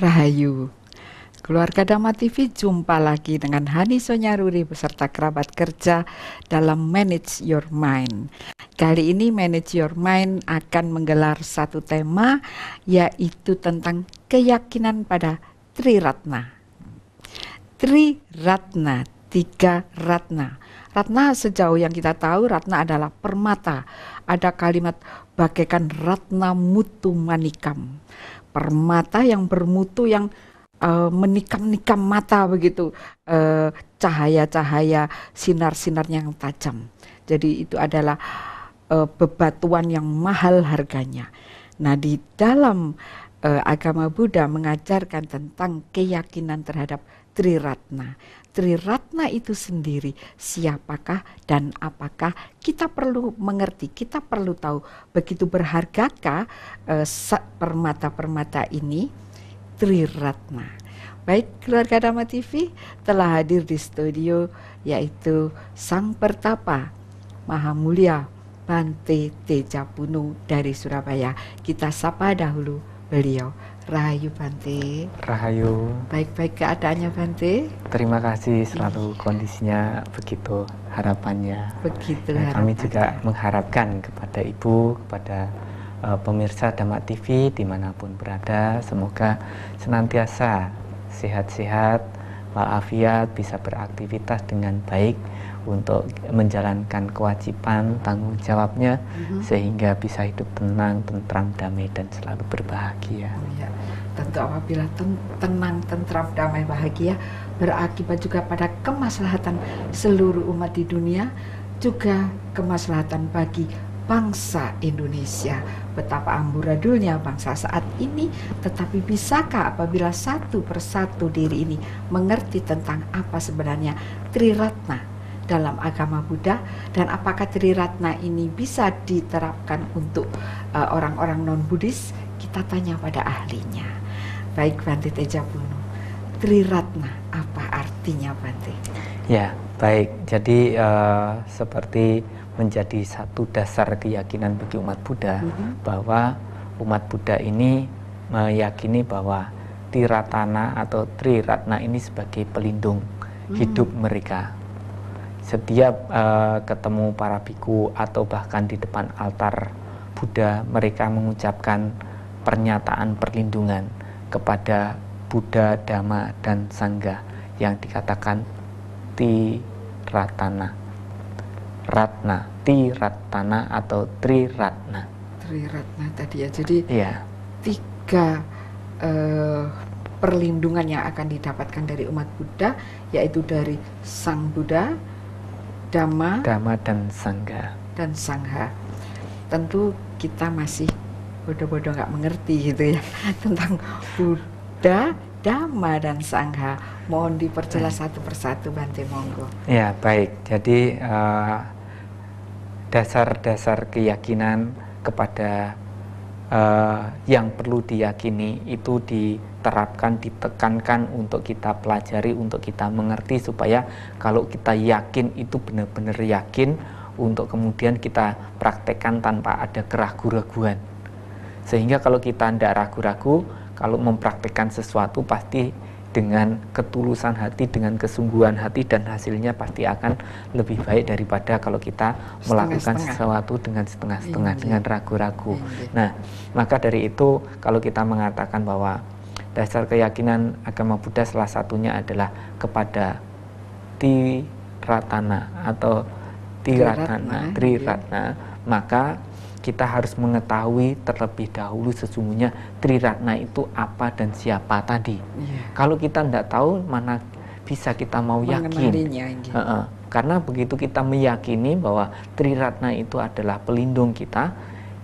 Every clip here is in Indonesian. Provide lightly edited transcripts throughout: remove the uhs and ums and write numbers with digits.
Rahayu. Keluarga Dhamma TV jumpa lagi dengan Hani Sonyaruri beserta kerabat kerja dalam Manage Your Mind. Kali ini Manage Your Mind akan menggelar satu tema, yaitu tentang keyakinan pada Triratna. Triratna, 3 ratna. Ratna sejauh yang kita tahu, ratna adalah permata. Ada kalimat bagaikan ratna mutu manikam. Permata yang bermutu, yang menikam-nikam mata begitu, cahaya-cahaya, sinar-sinarnya yang tajam. Jadi itu adalah bebatuan yang mahal harganya. Nah, di dalam agama Buddha mengajarkan tentang keyakinan terhadap Triratna. Triratna itu sendiri siapakah dan apakah, kita perlu mengerti, kita perlu tahu begitu berhargakah permata-permata ini, Triratna. Baik, keluarga Dhamma TV telah hadir di studio, yaitu Sang Pertapa Maha Mulia Bante Tejapunu dari Surabaya. Kita sapa dahulu beliau. Rahayu Bante. Rahayu. Baik-baik keadaannya Bante? Terima kasih, selalu kondisinya begitu, harapannya. Begitu harapannya. Kami juga mengharapkan kepada Ibu, kepada pemirsa Dhamma TV dimanapun berada, semoga senantiasa sehat-sehat, walafiat, bisa beraktivitas dengan baik untuk menjalankan kewajiban, tanggung jawabnya, sehingga bisa hidup tenang, tentram, damai, dan selalu berbahagia. Oh ya, tentu apabila tenang, tentram, damai, bahagia, berakibat juga pada kemaslahatan seluruh umat di dunia, juga kemaslahatan bagi bangsa Indonesia. Betapa amburadulnya bangsa saat ini, tetapi bisakah apabila satu persatu diri ini mengerti tentang apa sebenarnya Triratna dalam agama Buddha, dan apakah Triratna ini bisa diterapkan untuk orang-orang non-Buddhis? Kita tanya pada ahlinya. Baik, Bante Tejapunu, Triratna apa artinya, Bante? Ya, baik. Jadi seperti menjadi satu dasar keyakinan bagi umat Buddha, bahwa umat Buddha ini meyakini bahwa Triratna atau Triratna ini sebagai pelindung hidup mereka. Setiap ketemu para biku atau bahkan di depan altar Buddha, mereka mengucapkan pernyataan perlindungan kepada Buddha, Dhamma, dan Sangha yang dikatakan Triratna. Ratna, Triratna atau Triratna. Triratna tadi ya, jadi ya. 3 perlindungan yang akan didapatkan dari umat Buddha, yaitu dari Sang Buddha, Dhamma, dan Sangha. Tentu kita masih bodoh-bodoh nggak mengerti gitu ya tentang Buddha, Dhamma, dan Sangha. Mohon diperjelas satu persatu, Bante, monggo. Ya, baik. Jadi dasar-dasar keyakinan kepada yang perlu diyakini itu diterapkan, ditekankan untuk kita pelajari, untuk kita mengerti, supaya kalau kita yakin itu benar-benar yakin, untuk kemudian kita praktekkan tanpa ada keraguan-raguan. Sehingga kalau kita tidak ragu-ragu, kalau mempraktekkan sesuatu pasti dengan ketulusan hati, dengan kesungguhan hati, dan hasilnya pasti akan lebih baik daripada kalau kita melakukan sesuatu dengan setengah-setengah, dengan ragu-ragu. Nah, maka dari itu kalau kita mengatakan bahwa dasar keyakinan agama Buddha salah satunya adalah kepada Triratna atau Triratna, maka kita harus mengetahui terlebih dahulu sesungguhnya Triratna itu apa dan siapa tadi. Kalau kita tidak tahu, mana bisa kita mau yakin. Karena begitu kita meyakini bahwa Triratna itu adalah pelindung kita,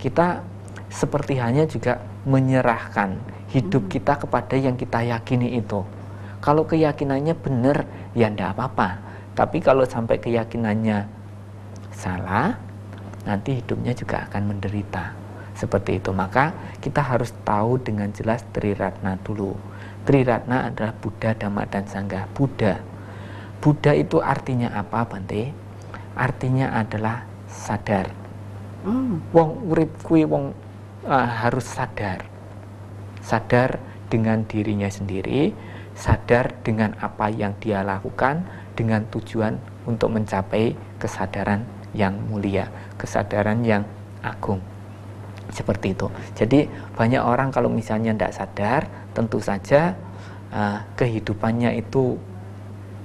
kita seperti hanya juga menyerahkan hidup kita kepada yang kita yakini itu. Kalau keyakinannya benar, ya tidak apa-apa. Tapi kalau sampai keyakinannya salah, nanti hidupnya juga akan menderita. Seperti itu. Maka kita harus tahu dengan jelas Triratna dulu. Triratna adalah Buddha, Dhamma, dan Sangha. Buddha itu artinya apa, Bante? Artinya adalah sadar. Wong urip kuwi wong harus sadar dengan dirinya sendiri, sadar dengan apa yang dia lakukan, dengan tujuan untuk mencapai kesadaran yang mulia, kesadaran yang agung. Seperti itu. Jadi banyak orang kalau misalnya tidak sadar, tentu saja kehidupannya itu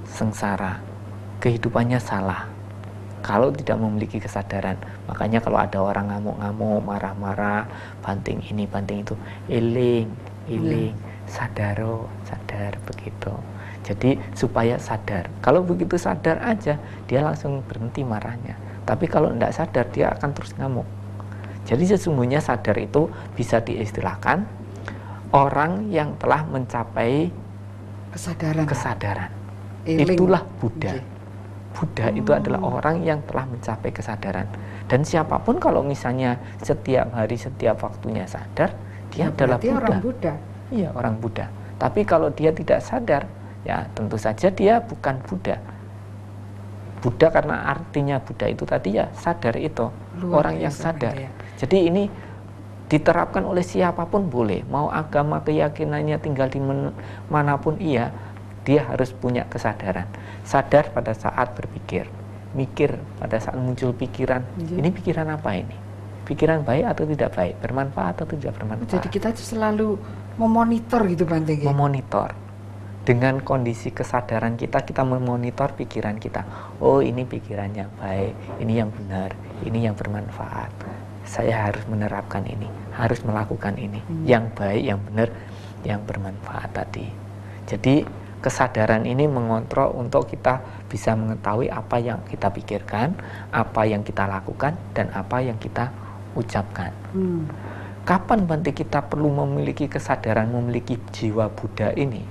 sengsara, kehidupannya salah kalau tidak memiliki kesadaran. Makanya kalau ada orang ngamuk-ngamuk, marah-marah, banting ini, banting itu, iling, sadaro, sadar, begitu. Jadi supaya sadar. Kalau begitu sadar aja, dia langsung berhenti marahnya. Tapi kalau tidak sadar, dia akan terus ngamuk. Jadi sesungguhnya sadar itu bisa diistilahkan orang yang telah mencapai kesadaran. Itulah Buddha. Buddha itu adalah orang yang telah mencapai kesadaran. Dan siapapun kalau misalnya setiap hari, setiap waktunya sadar, dia adalah Buddha. Orang Buddha. Iya, orang Buddha. Tapi kalau dia tidak sadar, ya tentu saja dia bukan Buddha. Buddha karena artinya Buddha itu tadi ya sadar itu, orang yang sadar. Ya. Jadi ini diterapkan oleh siapapun boleh, mau agama keyakinannya tinggal di manapun dia harus punya kesadaran. Sadar pada saat berpikir, mikir pada saat muncul pikiran, ini pikiran apa ini? Pikiran baik atau tidak baik, bermanfaat atau tidak bermanfaat. Jadi kita selalu memonitor gitu Bante. Memonitor. Dengan kondisi kesadaran kita memonitor pikiran kita. Oh, ini pikiran yang baik, ini yang benar, ini yang bermanfaat. Saya harus menerapkan ini, harus melakukan ini, yang baik, yang benar, yang bermanfaat tadi. Jadi kesadaran ini mengontrol untuk kita bisa mengetahui apa yang kita pikirkan, apa yang kita lakukan, dan apa yang kita ucapkan. Kapan Bante kita perlu memiliki kesadaran, memiliki jiwa Buddha ini?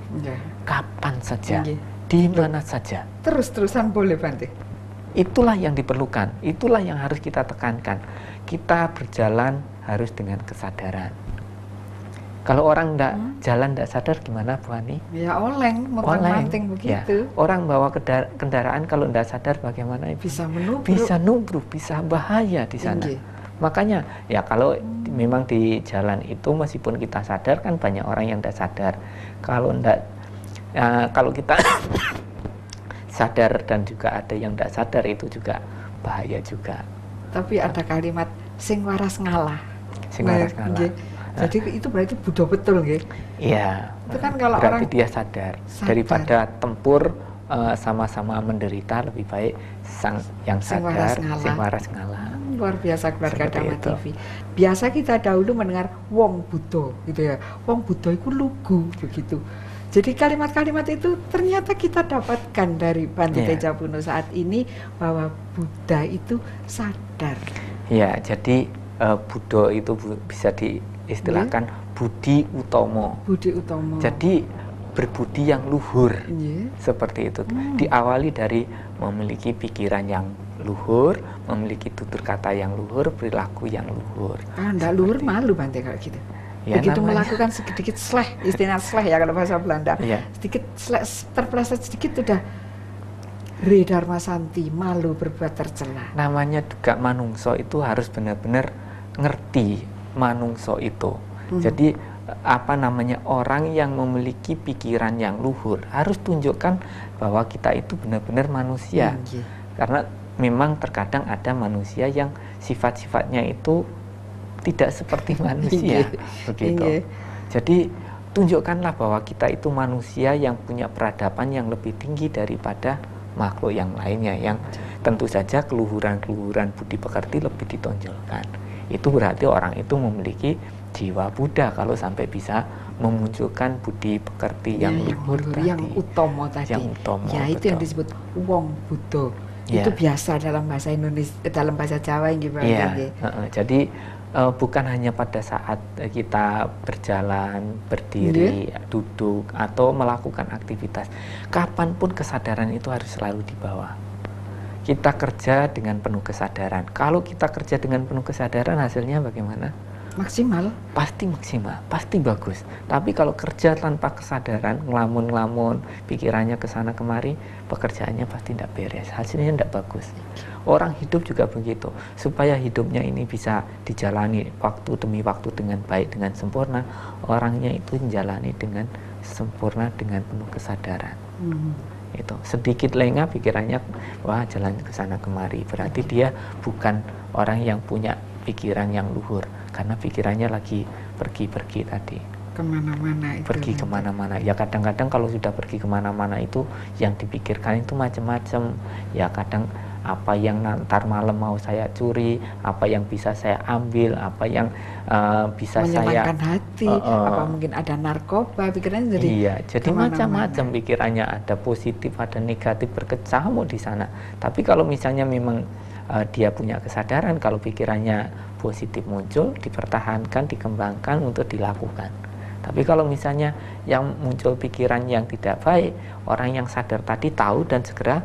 Kapan saja, di mana saja. Terus-terusan boleh Bante? Itulah yang diperlukan, itulah yang harus kita tekankan. Kita berjalan harus dengan kesadaran. Kalau orang jalan tidak sadar gimana Bu Ani? Ya oleng, manting begitu. Ya. Orang bawa kendaraan kalau tidak sadar bagaimana? Bisa menubruk. Bisa nubruk, bisa bahaya di sana. Makanya ya kalau memang di jalan itu meskipun kita sadar kan banyak orang yang tidak sadar. Kalau kita sadar dan juga ada yang tidak sadar itu juga bahaya juga. Tapi ada kalimat sing waras ngalah. Sing waras ngalah. Jadi itu berarti Buddha betul nggih? Iya. Itu kan kalau berarti orang dia sadar. Daripada tempur sama-sama menderita, lebih baik yang sadar sing waras ngalah. Luar biasa keluarga Dhamma TV. Biasa kita dahulu mendengar wong Buddha gitu ya. Wong Buddha itu lugu begitu. Jadi kalimat-kalimat itu ternyata kita dapatkan dari Bante Tejapuno saat ini bahwa Buddha itu sadar. Ya, jadi Buddha itu bisa diistilahkan budi utomo. Budi utomo. Jadi berbudi yang luhur. Seperti itu. Diawali dari memiliki pikiran yang luhur, memiliki tutur kata yang luhur, perilaku yang luhur. Enggak luhur malu Bante kalau gitu. Ya, begitu namanya melakukan sedikit sleh, istilah sleh ya kalau bahasa Belanda. Sedikit sleh, terpeleset sedikit sudah Re Dharma Santi, malu berbuat tercela. Namanya juga manungso itu harus benar-benar ngerti manungso itu. Jadi apa namanya orang yang memiliki pikiran yang luhur harus tunjukkan bahwa kita itu benar-benar manusia. Karena memang terkadang ada manusia yang sifat-sifatnya itu tidak seperti manusia, begitu. Jadi tunjukkanlah bahwa kita itu manusia yang punya peradaban yang lebih tinggi daripada makhluk yang lainnya, yang tentu saja keluhuran-keluhuran budi pekerti lebih ditonjolkan. Itu berarti orang itu memiliki jiwa Buddha kalau sampai bisa memunculkan budi pekerti yang luhur tadi, yang utomo tadi. Yang utomo, ya itu yang disebut wong Buddha. Itu biasa dalam bahasa Indonesia, dalam bahasa Jawa gitu. Jadi bukan hanya pada saat kita berjalan, berdiri, duduk, atau melakukan aktivitas. Kapanpun kesadaran itu harus selalu dibawa. Kita kerja dengan penuh kesadaran. Kalau kita kerja dengan penuh kesadaran, hasilnya bagaimana? maksimal, pasti bagus. Tapi kalau kerja tanpa kesadaran, ngelamun-ngelamun, pikirannya ke sana kemari, pekerjaannya pasti tidak beres, hasilnya tidak bagus. Orang hidup juga begitu. Supaya hidupnya ini bisa dijalani waktu demi waktu dengan baik, dengan sempurna, orangnya itu menjalani dengan sempurna, dengan penuh kesadaran. Itu sedikit lengah pikirannya, wah jalan ke sana kemari, berarti dia bukan orang yang punya pikiran yang luhur, karena pikirannya lagi pergi-pergi tadi, kemana-mana itu, pergi kemana-mana. Ya kadang-kadang kalau sudah pergi kemana-mana itu yang dipikirkan itu macam-macam. Ya kadang apa yang ntar malam mau saya curi, apa yang bisa saya ambil, apa yang bisa saya menyenangkan hati, apa mungkin ada narkoba, pikirannya jadi iya, jadi macam-macam pikirannya, ada positif, ada negatif, berkecamuk di sana. Tapi kalau misalnya memang dia punya kesadaran, kalau pikirannya positif muncul, dipertahankan, dikembangkan untuk dilakukan. Tapi kalau misalnya yang muncul pikiran yang tidak baik, orang yang sadar tadi tahu dan segera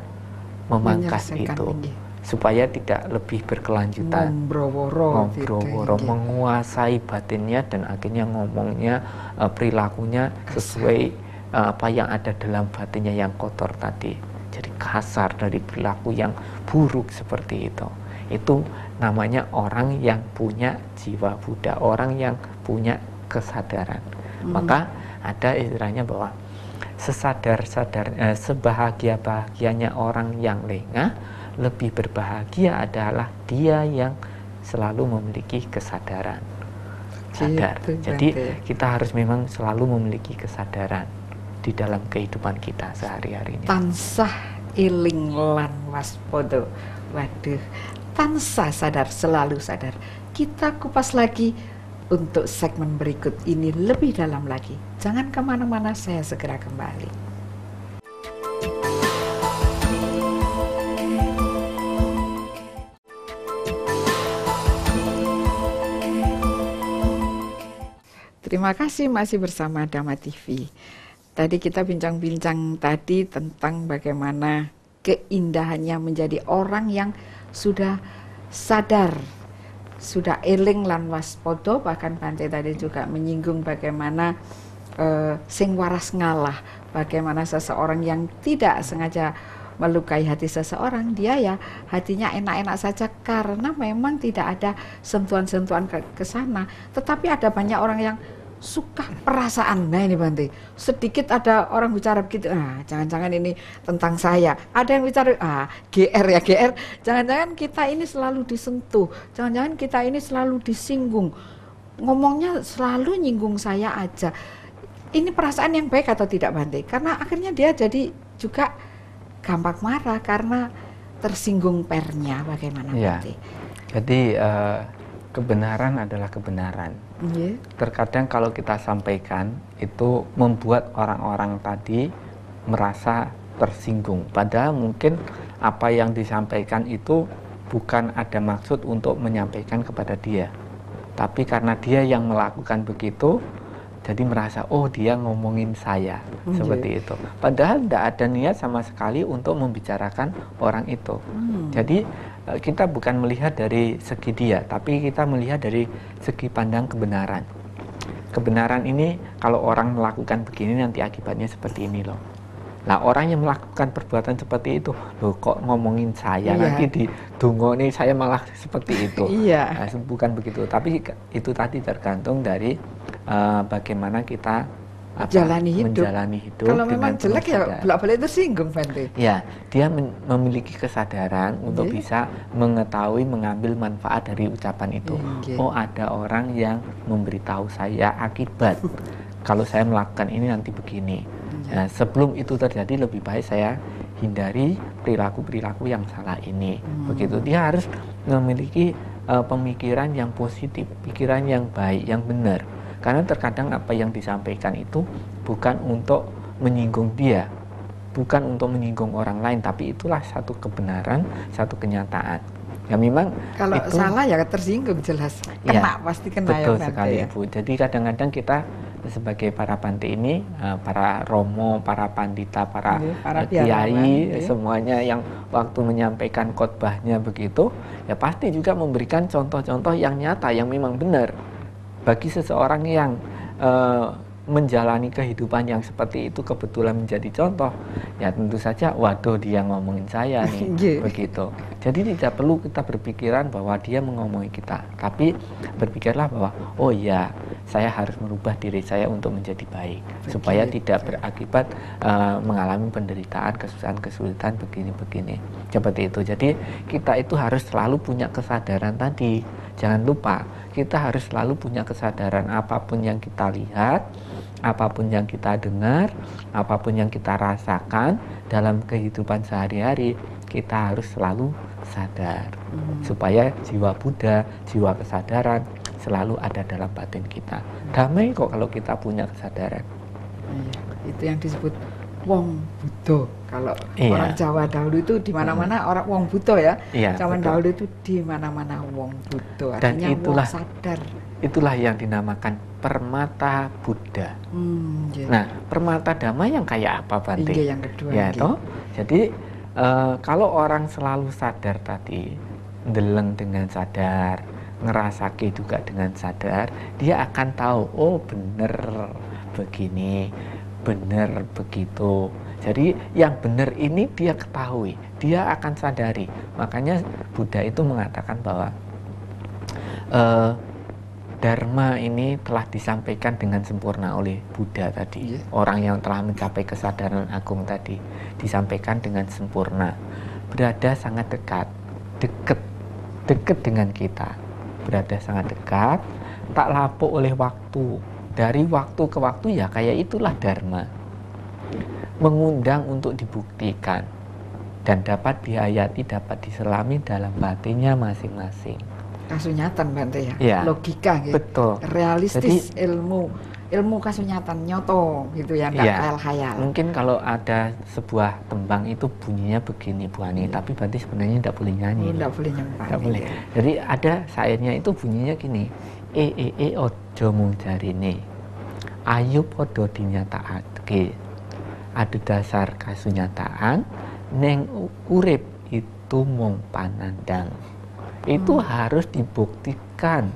memangkas itu ini, supaya tidak lebih berkelanjutan, ngobroworo, menguasai batinnya dan akhirnya ngomongnya, perilakunya sesuai apa yang ada dalam batinnya yang kotor tadi. Jadi kasar dari perilaku yang buruk seperti itu. Itu namanya orang yang punya jiwa Buddha, orang yang punya kesadaran. Maka ada istilahnya bahwa sebahagia-bahagianya orang yang lengah, lebih berbahagia adalah dia yang selalu memiliki kesadaran. Sadar. Jadi kita harus memang selalu memiliki kesadaran di dalam kehidupan kita sehari-hari ini. Tansah eling lan waspada. Waduh, tansah sadar, selalu sadar. Kita kupas lagi untuk segmen berikut ini lebih dalam lagi. Jangan kemana-mana, saya segera kembali. Terima kasih masih bersama Dhamma TV. Tadi kita bincang-bincang tadi tentang bagaimana keindahannya menjadi orang yang sudah sadar, sudah eling lan waspada. Bahkan Bante tadi juga menyinggung bagaimana sing waras ngalah, bagaimana seseorang yang tidak sengaja melukai hati seseorang, dia ya hatinya enak-enak saja karena memang tidak ada sentuhan-sentuhan ke sana. Tetapi ada banyak orang yang suka perasaan. Nah ini Bante, sedikit ada orang bicara begitu, jangan-jangan ini tentang saya. Ada yang bicara, GR ya GR, jangan-jangan kita ini selalu disentuh, jangan-jangan kita ini selalu disinggung, ngomongnya selalu nyinggung saya aja. Ini perasaan yang baik atau tidak Bante? Karena akhirnya dia jadi juga gampang marah karena tersinggung pernya. Bagaimana ya, Bante? Jadi kebenaran adalah kebenaran. Terkadang kalau kita sampaikan itu membuat orang-orang tadi merasa tersinggung. Padahal mungkin apa yang disampaikan itu bukan ada maksud untuk menyampaikan kepada dia. Tapi karena dia yang melakukan begitu, jadi merasa, oh dia ngomongin saya, seperti itu. Padahal tidak ada niat sama sekali untuk membicarakan orang itu. Jadi kita bukan melihat dari segi dia, tapi kita melihat dari segi pandang kebenaran. Kebenaran ini kalau orang melakukan begini nanti akibatnya seperti ini loh. Nah orang yang melakukan perbuatan seperti itu, loh kok ngomongin saya, nanti di dungo ini saya malah seperti itu. Nah, bukan begitu, tapi itu tadi tergantung dari bagaimana kita menjalani hidup. Kalau memang jelek ya bolak-balik tersinggung Bante. Ya, dia memiliki kesadaran untuk bisa mengetahui, mengambil manfaat dari ucapan itu. Oh ada orang yang memberitahu saya akibat kalau saya melakukan ini nanti begini. Nah, sebelum itu terjadi lebih baik saya hindari perilaku-perilaku yang salah ini. Begitu, dia harus memiliki pemikiran yang positif, pikiran yang baik, yang benar. Karena terkadang apa yang disampaikan itu bukan untuk menyinggung dia, bukan untuk menyinggung orang lain, tapi itulah satu kebenaran, satu kenyataan. Ya memang kalau itu, salah ya tersinggung jelas, kena pasti kena. Betul sekali Ibu. Jadi kadang-kadang kita sebagai para Bante ini, para romo, para pandita, para kiai, semuanya yang waktu menyampaikan khotbahnya begitu, ya pasti juga memberikan contoh-contoh yang nyata, yang memang benar. Bagi seseorang yang menjalani kehidupan yang seperti itu kebetulan menjadi contoh, ya tentu saja waduh dia ngomongin saya nih, begitu. Jadi tidak perlu kita berpikiran bahwa dia mengomongin kita, tapi berpikirlah bahwa oh ya, saya harus merubah diri saya untuk menjadi baik, supaya tidak berakibat mengalami penderitaan, kesusahan, kesulitan begini-begini, seperti itu. Jadi kita itu harus selalu punya kesadaran tadi. Jangan lupa, kita harus selalu punya kesadaran apapun yang kita lihat, apapun yang kita dengar, apapun yang kita rasakan dalam kehidupan sehari-hari, kita harus selalu sadar. Supaya jiwa Buddha, jiwa kesadaran selalu ada dalam batin kita. Damai kok kalau kita punya kesadaran. Itu yang disebut wong Buddha. Kalau orang Jawa dahulu itu di mana-mana orang wong Buddha ya. Zaman dahulu itu di mana-mana wong Buddha. Artinya dan itulah, wong sadar. Itulah yang dinamakan permata Buddha. Nah, permata Dhamma yang kayak apa, Bante? Yang kedua. Ya toh. Jadi kalau orang selalu sadar tadi, ndeleng dengan sadar, ngerasake juga dengan sadar, dia akan tahu, oh bener begini, benar begitu. Jadi yang benar ini dia ketahui, dia akan sadari. Makanya Buddha itu mengatakan bahwa Dharma ini telah disampaikan dengan sempurna oleh Buddha tadi. Orang yang telah mencapai kesadaran agung tadi disampaikan dengan sempurna. Berada sangat dekat dengan kita. Berada sangat dekat, tak lapuk oleh waktu. Dari waktu ke waktu ya kayak itulah Dharma. Mengundang untuk dibuktikan dan dapat dihayati, dapat diselami dalam batinnya masing-masing. Kasunyatan, Bante ya? Logika gitu. Betul. Realistis. Jadi, ilmu kasunyatan nyoto gitu ya, enggak khayal. Mungkin kalau ada sebuah tembang itu bunyinya begini Bu Ani, tapi berarti sebenarnya tidak boleh nyanyi. Tidak boleh nyempang. Tidak boleh. Jadi ada syairnya itu bunyinya gini. Ojo mung jarine ayo podo dinyatakake adu dasar kasunyataan neng urip itu mung panandang. Itu harus dibuktikan.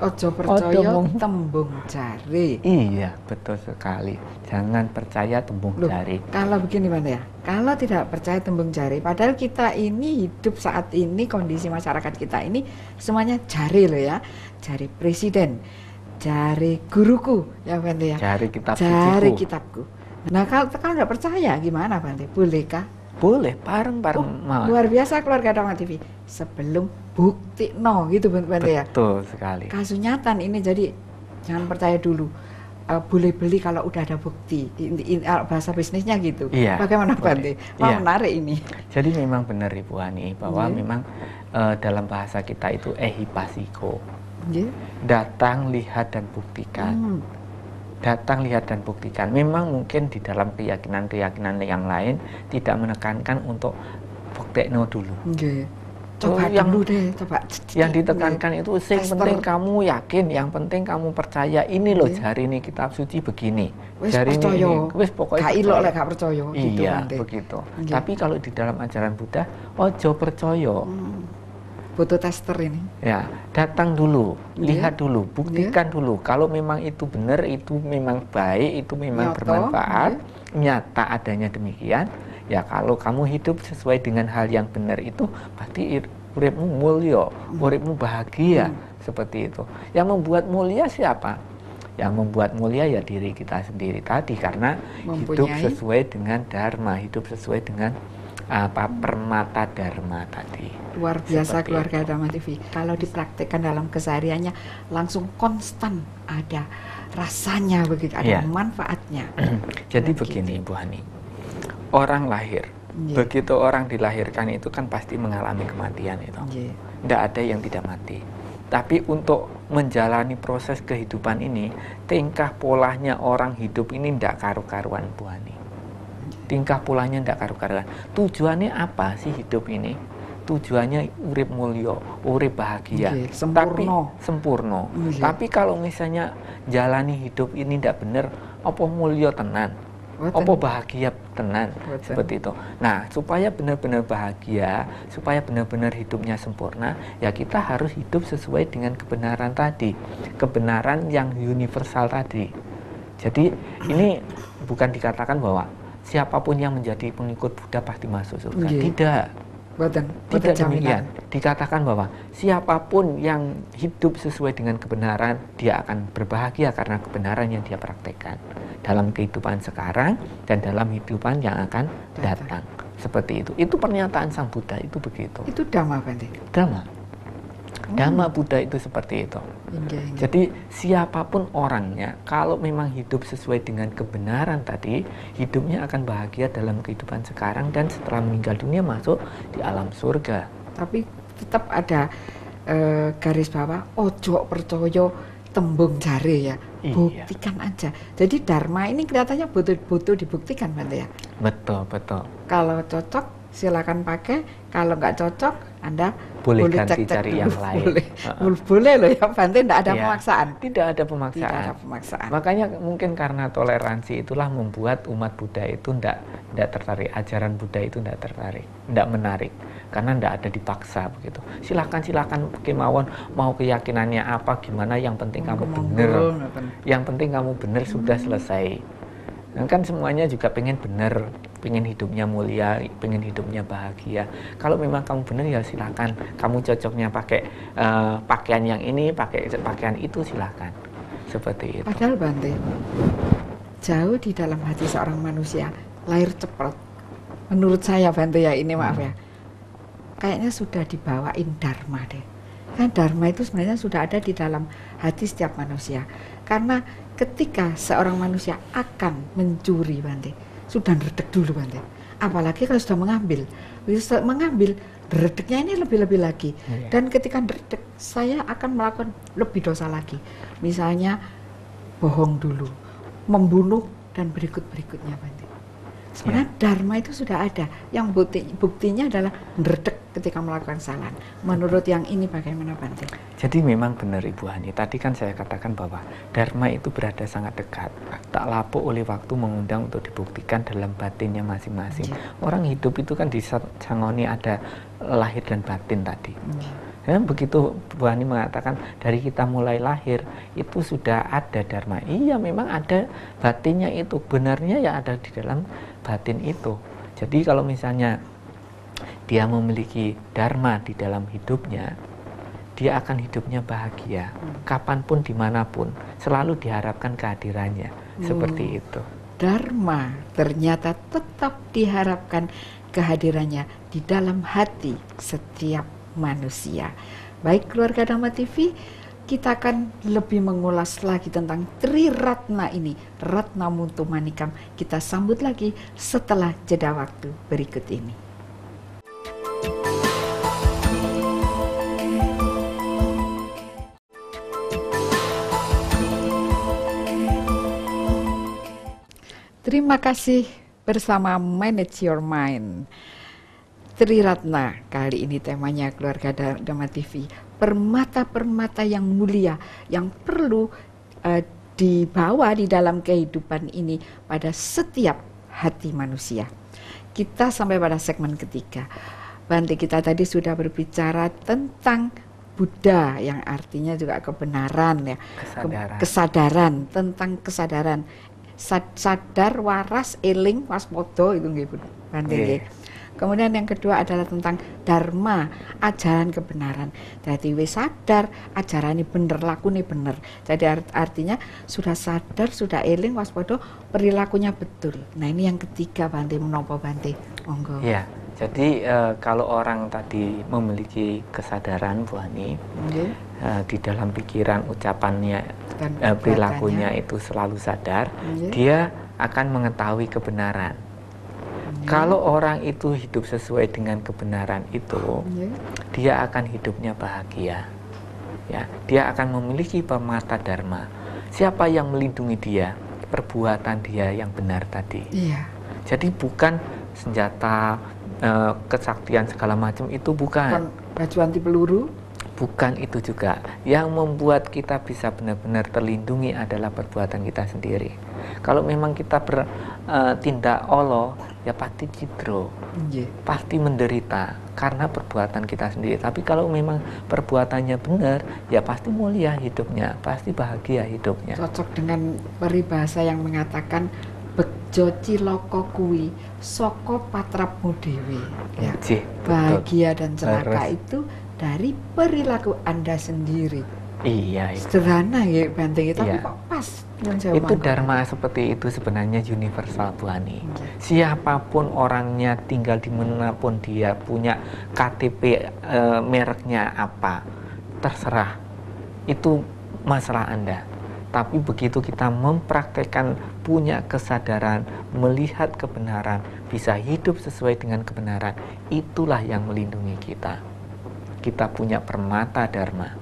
Ojo percaya tembung jari. Iya, betul sekali. Jangan percaya tembung jari. Kalau begini Bante ya, kalau tidak percaya tembung jari, padahal kita ini hidup saat ini, kondisi masyarakat kita ini semuanya jari loh ya. Jari presiden, jari guruku ya Bante ya. Jari kitabku. Nah kalau tidak percaya gimana Bante? Bolehkah? Boleh, bareng-bareng. Luar biasa keluarga Dhamma TV. Sebelum bukti gitu Bante ya. Betul sekali. Kasunyatan ini, jadi jangan percaya dulu. Boleh beli kalau udah ada bukti. Bahasa bisnisnya gitu. Bagaimana Bante? Menarik ini. Jadi memang benar Ibu Ani bahwa memang dalam bahasa kita itu ehipasiko. Datang, lihat dan buktikan. Datang, lihat dan buktikan. Memang mungkin di dalam keyakinan-keyakinan yang lain tidak menekankan untuk buktekno dulu. Coba dulu deh, coba. Yang ditekankan itu sing penting kamu yakin, yang penting kamu percaya. Ini loh jari ini kitab suci begini. Jari ini wis pokoknya gak percaya. Iya, begitu. Tapi kalau di dalam ajaran Buddha, ojo percaya. Butuh tester ini. Ya, datang dulu, lihat dulu, buktikan dulu. Kalau memang itu benar, itu memang baik, itu memang bermanfaat, nyata adanya demikian. Ya, kalau kamu hidup sesuai dengan hal yang benar itu, pasti uripmu mulia, uripmu bahagia, seperti itu. Yang membuat mulia siapa? Yang membuat mulia ya diri kita sendiri tadi, karena hidup sesuai dengan Dharma, hidup sesuai dengan permata Dharma tadi. Luar biasa keluarga Dhamma TV. Kalau dipraktekkan dalam kesehariannya langsung konstan ada rasanya begitu, ada manfaatnya. Jadi begini Bu Hani, orang lahir, begitu orang dilahirkan itu kan pasti mengalami kematian itu. Tidak ada yang tidak mati. Tapi untuk menjalani proses kehidupan ini, tingkah polanya orang hidup ini tidak karu-karuan Bu Hani. Tingkah polanya tidak karu-karuan. Tujuannya apa sih hidup ini? Tujuannya urip mulya, urip bahagia. Sempurna. Tapi kalau misalnya jalani hidup ini tidak benar, apa mulya tenan? Opo bahagia tenan seperti itu. Nah, supaya benar-benar bahagia, supaya benar-benar hidupnya sempurna, ya kita harus hidup sesuai dengan kebenaran tadi, kebenaran yang universal tadi. Jadi ini bukan dikatakan bahwa siapapun yang menjadi pengikut Buddha pasti masuk surga. Tidak. Tidak demikian. Dikatakan bahwa siapapun yang hidup sesuai dengan kebenaran, dia akan berbahagia karena kebenaran yang dia praktekkan dalam kehidupan sekarang dan dalam kehidupan yang akan datang. Seperti itu. Itu pernyataan Sang Buddha itu begitu. Itu Dhamma, Bante? Dhamma. Dhamma Buddha itu seperti itu. Jadi siapapun orangnya, kalau memang hidup sesuai dengan kebenaran tadi, hidupnya akan bahagia dalam kehidupan sekarang dan setelah meninggal dunia masuk di alam surga. Tapi tetap ada garis bawah, ojo percaya tembung jare ya, buktikan aja. Jadi Dharma ini kelihatannya butuh dibuktikan, Bante ya. Betul. Kalau cocok silakan pakai, kalau nggak cocok Anda boleh ganti cari yang lain. Boleh loh ya, Bante, tidak ada pemaksaan. Tidak ada pemaksaan. Makanya mungkin karena toleransi itulah membuat umat Buddha itu tidak tertarik, ajaran Buddha itu tidak tertarik, tidak menarik, karena tidak ada dipaksa begitu. Silakan kemauan, mau keyakinannya apa gimana, yang penting kamu benar. Yang penting kamu benar, sudah selesai. Kan semuanya juga pengen benar, pengen hidupnya mulia, pengen hidupnya bahagia. Kalau memang kamu benar ya silakan. Kamu cocoknya pakai pakaian yang ini, pakai pakaian itu, silakan. Seperti itu. Padahal Bante, jauh di dalam hati seorang manusia lahir cepat. Menurut saya, Bante ya, ini maaf ya, kayaknya sudah dibawain Dharma deh. Kan Dharma itu sebenarnya sudah ada di dalam hati setiap manusia. Karena ketika seorang manusia akan mencuri, Bante, sudah ngeredek dulu, Bante. Apalagi kalau sudah mengambil. Bisa mengambil, ngeredeknya ini lebih-lebih lagi. Dan ketika ngeredek, saya akan melakukan lebih dosa lagi. Misalnya bohong dulu, membunuh, dan berikut-berikutnya, Bante. Sebenarnya Dharma itu sudah ada. Yang buktinya adalah ngeredek ketika melakukan kesalahan. Menurut yang ini bagaimana, Bante? Jadi memang benar Ibu Hani. Tadi kan saya katakan bahwa Dharma itu berada sangat dekat. Tak lapuk oleh waktu mengundang untuk dibuktikan dalam batinnya masing-masing. Orang hidup itu kan disangoni ada lahir dan batin tadi. Ya, begitu Bu Hani mengatakan dari kita mulai lahir itu sudah ada Dharma. Iya, memang ada batinnya itu. Benarnya ya ada di dalam batin itu. Jadi kalau misalnya dia memiliki Dharma di dalam hidupnya, dia akan hidupnya bahagia. Kapanpun, dimanapun, selalu diharapkan kehadirannya. Seperti itu. Dharma ternyata tetap diharapkan kehadirannya di dalam hati setiap manusia. Baik keluarga Dhamma TV, kita akan lebih mengulas lagi tentang Tri Ratna ini, Ratna Muntu Manikam. Kita sambut lagi setelah jeda waktu berikut ini. Terima kasih bersama Manage Your Mind. Tri Ratna, kali ini temanya keluarga Dhamma TV, permata-permata yang mulia yang perlu dibawa di dalam kehidupan ini pada setiap hati manusia. Kita sampai pada segmen ketiga. Bante, kita tadi sudah berbicara tentang Buddha yang artinya juga kebenaran ya, kesadaran, tentang kesadaran, sadar, waras, eling, waspada itu nggih Bante nggih. Kemudian yang kedua adalah tentang Dharma, ajaran kebenaran. Jadi wis sadar, ajaran ini bener, laku ini bener. Jadi artinya sudah sadar, sudah eling, waspada, perilakunya betul. Nah ini yang ketiga, Bante, menapa Bante? Monggo. Ya, jadi kalau orang tadi memiliki kesadaran, Bu Hani, di dalam pikiran, ucapannya, perilakunya itu selalu sadar, dia akan mengetahui kebenaran. Kalau orang itu hidup sesuai dengan kebenaran itu, dia akan hidupnya bahagia. Ya, dia akan memiliki permata Dharma. Siapa yang melindungi dia? Perbuatan dia yang benar tadi. Jadi bukan senjata, kesaktian segala macam itu bukan. Baju anti peluru? Bukan itu juga. Yang membuat kita bisa benar-benar terlindungi adalah perbuatan kita sendiri. Kalau memang kita bertindak Allah, ya pasti cidro, pasti menderita karena perbuatan kita sendiri. Tapi kalau memang perbuatannya benar, ya pasti mulia hidupnya, pasti bahagia hidupnya. Cocok dengan peribahasa yang mengatakan bejo cilaka kuwi saka patrapmu dhewe. Ya. Bahagia dan celaka itu dari perilaku Anda sendiri. Iya, sederhana ya Bante, tapi kok pas. Itu dharma seperti itu sebenarnya universal, Bu Ani. Siapapun orangnya, tinggal di manapun dia, punya KTP mereknya apa, terserah. Itu masalah Anda. Tapi begitu kita mempraktekkan, punya kesadaran, melihat kebenaran, bisa hidup sesuai dengan kebenaran, itulah yang melindungi kita. Kita punya permata dharma.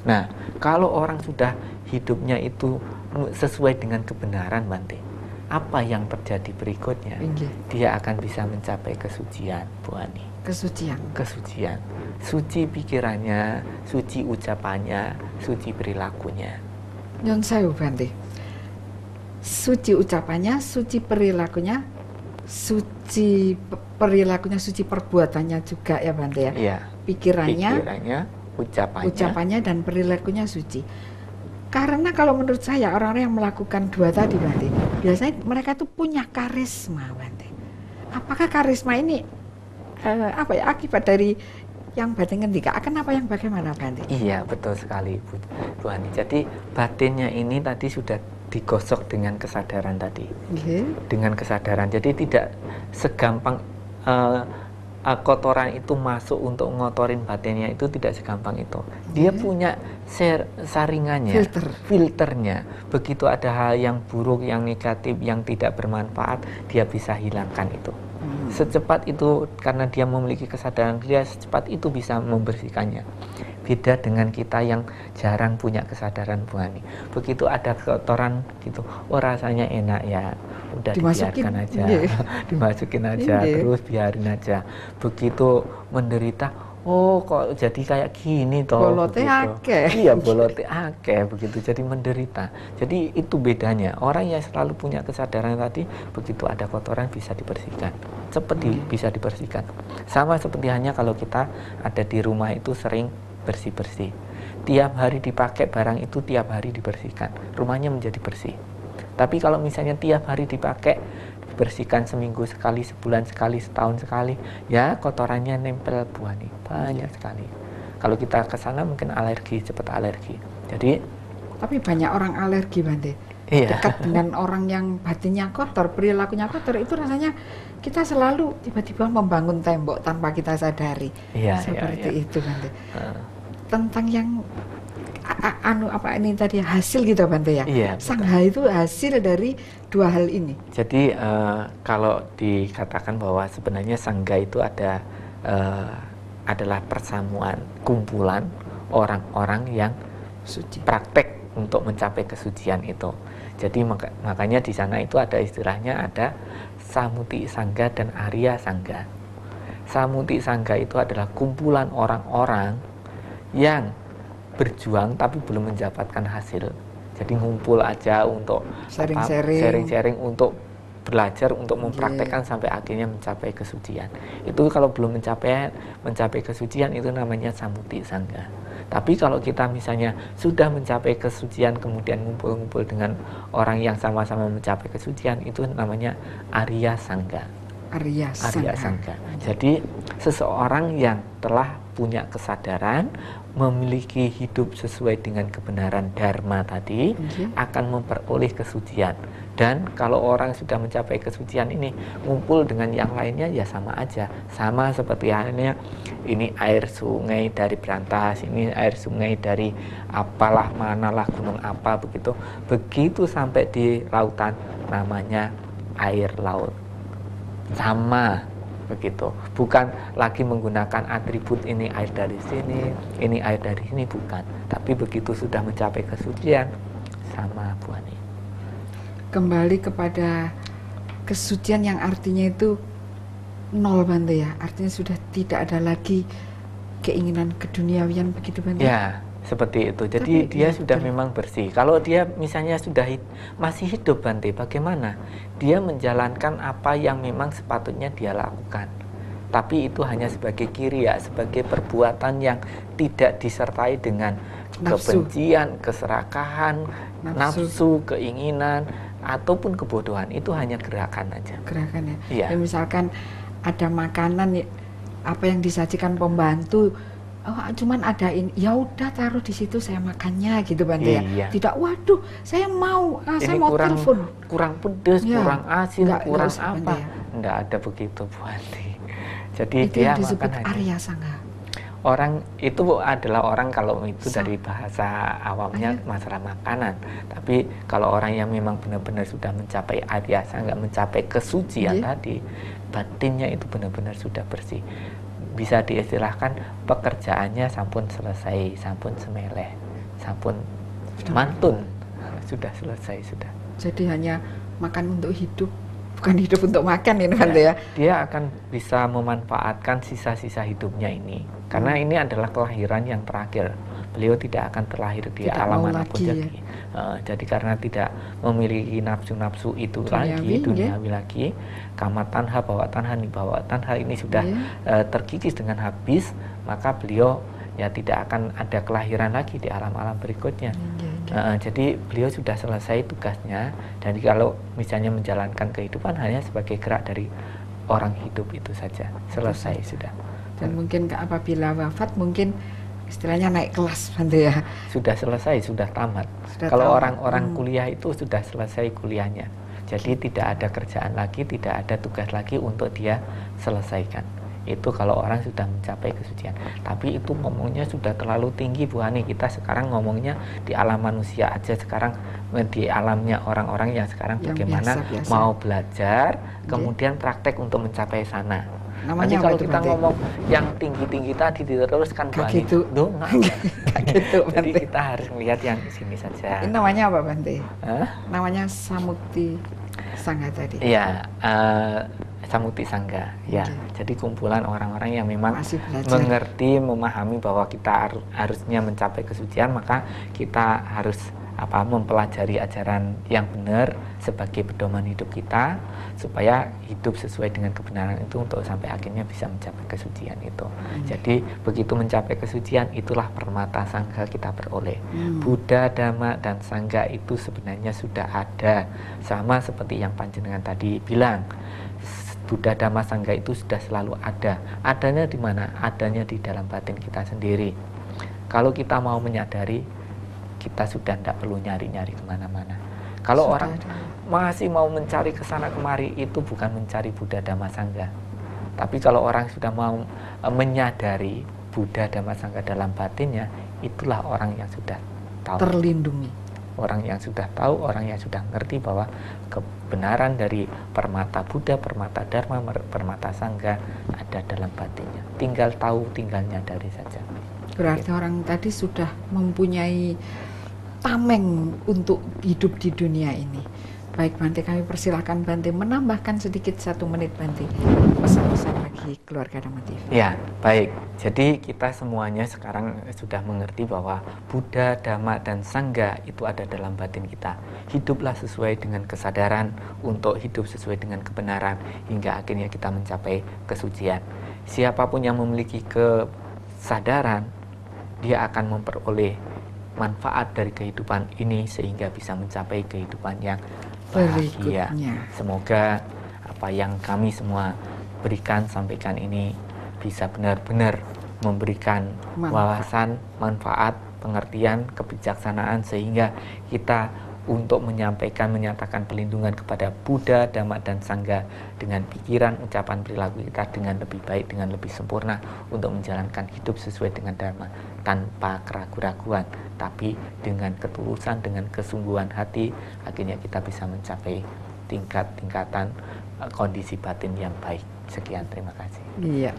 Nah, kalau orang sudah hidupnya itu sesuai dengan kebenaran, Bante, apa yang terjadi berikutnya? Dia akan bisa mencapai kesucian, Bu Ani. Kesucian. Suci pikirannya, suci ucapannya, suci perilakunya. Nyon sewu, Bante. Suci ucapannya, suci perilakunya, suci perilakunya, suci perbuatannya juga ya, Bante ya. Iya. Pikirannya, ucapannya dan perilakunya suci. Karena kalau menurut saya orang-orang yang melakukan dua tadi, Bante, biasanya mereka tuh punya karisma, Bante. Apakah karisma ini akibat dari yang batin ngendika? Akan apa yang bagaimana, Bante? Iya, betul sekali, Bu Ani. Jadi batinnya ini tadi sudah digosok dengan kesadaran tadi. Dengan kesadaran. Jadi tidak segampang kotoran itu masuk untuk ngotorin batinnya, itu tidak segampang itu. Dia punya saringannya, filternya. Begitu ada hal yang buruk, yang negatif, yang tidak bermanfaat, dia bisa hilangkan itu. Secepat itu, karena dia memiliki kesadaran, dia secepat itu bisa membersihkannya. Beda dengan kita yang jarang punya kesadaran, Bu Ani. Begitu ada kotoran gitu, oh rasanya enak ya, udah dibiarkan aja, dimasukin aja, terus biarin aja. Begitu menderita, oh kok jadi kayak gini toh, bolote akeh. Iya, bolote akeh, begitu jadi menderita. Jadi itu bedanya. Orang yang selalu punya kesadaran tadi, begitu ada kotoran bisa dibersihkan, seperti bisa dibersihkan. Sama seperti hanya kalau kita ada di rumah itu sering bersih-bersih. Tiap hari dipakai barang itu, tiap hari dibersihkan, rumahnya menjadi bersih. Tapi kalau misalnya tiap hari dipakai, bersihkan seminggu sekali, sebulan sekali, setahun sekali, ya kotorannya nempel, Bu Ani, banyak sekali. Kalau kita ke sana mungkin alergi, cepat alergi. Jadi, tapi banyak orang alergi, Bante. Iya. Dekat dengan orang yang batinnya kotor, perilakunya kotor, itu rasanya kita selalu tiba-tiba membangun tembok tanpa kita sadari. Seperti itu, Bante. Tentang yang ini tadi hasil gitu, Bante ya. Iya, Sangha itu hasil dari dua hal ini. Jadi kalau dikatakan bahwa sebenarnya sangga itu adalah persamuan, kumpulan orang-orang yang suci, praktek untuk mencapai kesucian itu. Jadi makanya di sana itu ada istilahnya, ada samuti sangga dan arya sangga. Samuti sangga itu adalah kumpulan orang-orang yang berjuang tapi belum mendapatkan hasil. Jadi ngumpul aja untuk sharing-sharing, untuk belajar, untuk mempraktekkan sampai akhirnya mencapai kesucian. Itu kalau belum mencapai kesucian itu namanya samuti sangga. Tapi kalau kita misalnya sudah mencapai kesucian kemudian ngumpul-ngumpul dengan orang yang sama-sama mencapai kesucian, itu namanya arya sangga. Arya sangga. Jadi seseorang yang telah punya kesadaran, memiliki hidup sesuai dengan kebenaran dharma tadi, akan memperoleh kesucian. Dan kalau orang sudah mencapai kesucian ini, ngumpul dengan yang lainnya ya sama aja. Sama seperti halnya ini air sungai dari Brantas, ini air sungai dari apalah, manalah, gunung apa, begitu. Begitu sampai di lautan, namanya air laut. Sama begitu, bukan lagi menggunakan atribut ini air dari sini, ini air dari sini, bukan. Tapi begitu sudah mencapai kesucian, sama, Bu Ani. Kembali kepada kesucian yang artinya itu nol, Bante ya. Artinya sudah tidak ada lagi keinginan keduniawian, begitu, Bante? Ya, Seperti itu. Jadi dia sudah memang bersih. Kalau dia misalnya sudah masih hidup Bante, bagaimana? Dia menjalankan apa yang memang sepatutnya dia lakukan. Tapi itu hanya sebagai kiriya, sebagai perbuatan yang tidak disertai dengan kebencian, keserakahan, nafsu, keinginan, ataupun kebodohan. Itu hanya gerakan aja. Gerakan ya. Ya, misalkan ada makanan apa yang disajikan pembantu, cuman ada ini, ya udah taruh di situ saya makannya gitu Bante ya. Tidak, waduh saya mau saya mau telepon. Kurang pedas, kurang asin, kurang apa? Enggak ada begitu Bante. Jadi itu dia yang disebut makan Arya Sangha. Orang itu adalah orang, kalau itu dari bahasa awamnya masalah makanan. Tapi kalau orang yang memang benar-benar sudah mencapai Arya Sangha, mencapai kesucian tadi, batinnya itu benar-benar sudah bersih. Bisa diistilahkan pekerjaannya sampun selesai, sampun semeleh, sampun mantun, sudah selesai sudah. Jadi hanya makan untuk hidup, bukan hidup untuk makan ini Bante ya. Dia akan bisa memanfaatkan sisa-sisa hidupnya ini, karena ini adalah kelahiran yang terakhir. Beliau tidak akan terlahir di alam manapun lagi. Jadi karena tidak memiliki nafsu-nafsu itu duniawi lagi, kama tanha, bawa tanha, nibawa tanha ini sudah terkikis dengan habis, maka beliau ya tidak akan ada kelahiran lagi di alam-alam berikutnya. Jadi beliau sudah selesai tugasnya. Dan kalau misalnya menjalankan kehidupan hanya sebagai gerak dari orang hidup itu saja, selesai sudah. Dan mungkin apabila wafat mungkin istilahnya naik kelas Bante ya. Sudah selesai, sudah tamat. Kalau orang-orang kuliah itu sudah selesai kuliahnya. Jadi tidak ada kerjaan lagi, tidak ada tugas lagi untuk dia selesaikan. Itu kalau orang sudah mencapai kesucian. Tapi itu ngomongnya sudah terlalu tinggi Bu Hani. Kita sekarang ngomongnya di alam manusia aja, sekarang di alamnya orang-orang yang sekarang yang bagaimana biasa. Mau belajar, kemudian praktek untuk mencapai sana. Nanti kalau kita ngomong yang tinggi-tinggi tadi diteruskan Bu Hani, gitu. Gitu, jadi kita harus melihat yang di sini saja. Ini namanya apa Bante? Namanya Samukti Sangha tadi. Iya, Samukti Sangha. Ya, jadi kumpulan orang-orang yang memang mengerti, memahami bahwa kita harusnya mencapai kesucian, maka kita harus mempelajari ajaran yang benar sebagai pedoman hidup kita, supaya hidup sesuai dengan kebenaran itu untuk sampai akhirnya bisa mencapai kesucian itu. Jadi begitu mencapai kesucian, itulah permata sangha kita beroleh. Buddha, Dhamma, dan Sangha itu sebenarnya sudah ada, sama seperti yang panjenengan tadi bilang. Buddha, Dhamma, Sangha itu sudah selalu ada. Adanya di mana? Adanya di dalam batin kita sendiri. Kalau kita mau menyadari, kita sudah tidak perlu nyari-nyari kemana-mana. Kalau orang masih mau mencari kesana kemari, itu bukan mencari Buddha, Dhamma, Sangha. Tapi kalau orang sudah mau menyadari Buddha, Dhamma, Sangha dalam batinnya, itulah orang yang sudah tahu. Terlindungi. Orang yang sudah tahu, orang yang sudah ngerti bahwa kebenaran dari permata Buddha, permata Dharma, permata Sangha ada dalam batinnya. Tinggal tahu, tinggal nyadari saja. Berarti orang tadi sudah mempunyai tameng untuk hidup di dunia ini. Baik Bante, kami persilahkan Bante menambahkan sedikit 1 menit Bante, pesan-pesan bagi keluarga Dhamma TV. Ya, baik. Jadi kita semuanya sekarang sudah mengerti bahwa Buddha, Dhamma, dan Sangha itu ada dalam batin kita. Hiduplah sesuai dengan kesadaran untuk hidup sesuai dengan kebenaran hingga akhirnya kita mencapai kesucian. Siapapun yang memiliki kesadaran, dia akan memperoleh manfaat dari kehidupan ini sehingga bisa mencapai kehidupan yang bahagia. Semoga apa yang kami semua berikan, sampaikan ini bisa benar-benar memberikan wawasan, manfaat, pengertian, kebijaksanaan sehingga kita untuk menyampaikan, menyatakan pelindungan kepada Buddha, Dhamma, dan Sangha dengan pikiran, ucapan, perilaku kita dengan lebih baik, dengan lebih sempurna untuk menjalankan hidup sesuai dengan Dharma tanpa keraguan-raguan, tapi dengan ketulusan, dengan kesungguhan hati, akhirnya kita bisa mencapai tingkatan kondisi batin yang baik. Sekian, terima kasih. Iya,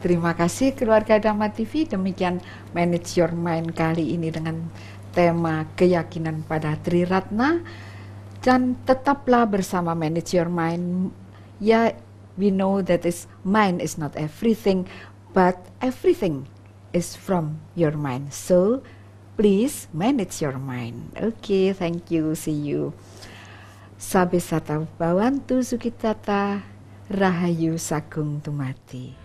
terima kasih keluarga Dhamma TV. Demikian Manage Your Mind kali ini dengan tema keyakinan pada Triratna, dan tetaplah bersama Manage Your Mind. Ya, we know that mind is not everything, but everything is from your mind. So please manage your mind. Okay, thank you, see you. Sabe sata bawantu sukitata, rahayu sagung tumati.